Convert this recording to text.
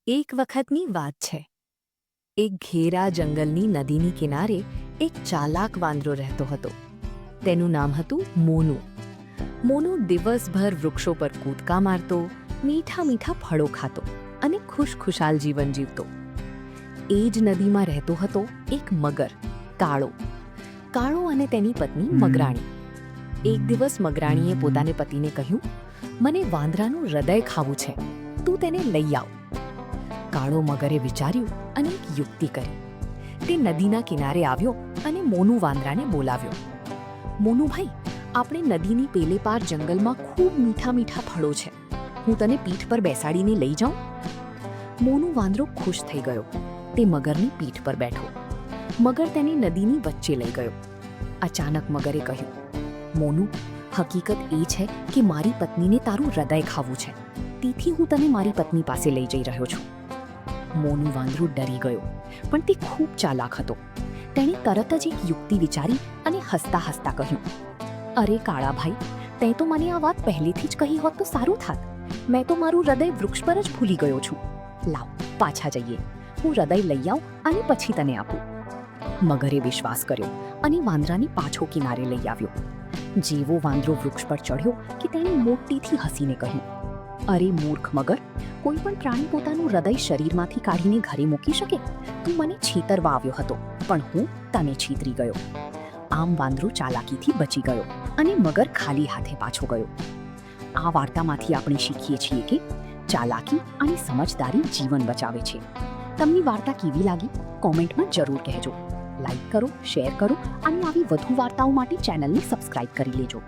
એક વખતની વાત છે. એક ઘેરા જંગલની નદીની કિનારે એક ચાલાક વાંદરો રહેતો હતો. તેનું નામ હતું મોનુ. મોનુ દિવસભર વૃક્ષો પર કૂદકા મારતો, મીઠા મીઠા ફળો ખાતો અને ખુશખુશાલ જીવન જીવતો. એ જ નદીમાં રહેતો હતો એક મગર, કાળો. કાળો અને તેની પત્ની મગરાણી. એક દિવસ મગરાણીએ પોતાને પતિને કહ્યું, "મને વાંદરાનું હૃદય ખાવું છે, તું તેને લઈ આવ." કાળો મગરે વિચાર્યું અને એક યુક્તિ કરી. તે નદીના કિનારે આવ્યો અને મોનુ વાંદરાને બોલાવ્યો. "મોનુભાઈ, આપણે નદીની પેલે પાર જંગલમાં ખૂબ મીઠા મીઠા ફળો છે. હું તને પીઠ પર બેસાડીને લઈ જાઉં?" મોનુ વાંદરો ખુશ થઈ ગયો. તે મગરની પીઠ પર બેઠો. મગર તેને નદીની વચ્ચે લઈ ગયો. અચાનક મગરે કહ્યું, "મોનુ, હકીકત એ છે કે મારી પત્નીને તારું હૃદય ખાવું છે. તેથી હું તને મારી પત્ની પાસે લઈ જઈ રહ્યો છું." મોનુ વાંદરો ડરી ગયો, પણ તે ખૂબ ચાલાક હતો. તેણે તરત જ એક યુક્તિ વિચારી અને હસતા હસતા કહ્યું, "અરે કાળાભાઈ, તે તો મને આ વાત પહેલેથી જ કહી હોત તો સારું થાત. મેં તો મારું હૃદય વૃક્ષ પર જ ભૂલી ગયો છું. લાવ, પાછા જઈએ. હું હૃદય લઈ આવું અને પછી તને આપું." મગરે વિશ્વાસ કર્યો અને વાંદરાને પાછો કિનારે લઈ આવ્યો. જેવો વાંદરો વૃક્ષ પર ચડ્યો કે તેણે મોટેથી હસીને કહ્યું, "અરે મૂર્ખ મગર, કોઈ પણ પ્રાણી પોતાનું હૃદય શરીરમાંથી કાઢીને ઘરે મૂકી શકે? તું મને છેતરવા આવ્યો હતો, પણ હું તને છેતરી ગયો." આમ વાંદરો ચાલાકીથી બચી ગયો અને મગર ખાલી હાથે પાછો ગયો. આ વાર્તામાંથી આપણે શીખીએ છીએ કે ચાલાકી અને સમજદારી જીવન બચાવે છે. તમને વાર્તા કેવી લાગી? કોમેન્ટમાં જરૂર કહેજો. લાઈક કરો, શેર કરો અને આવી વધુ વાર્તાઓ માટે ચેનલને સબસ્ક્રાઇબ કરી લેજો.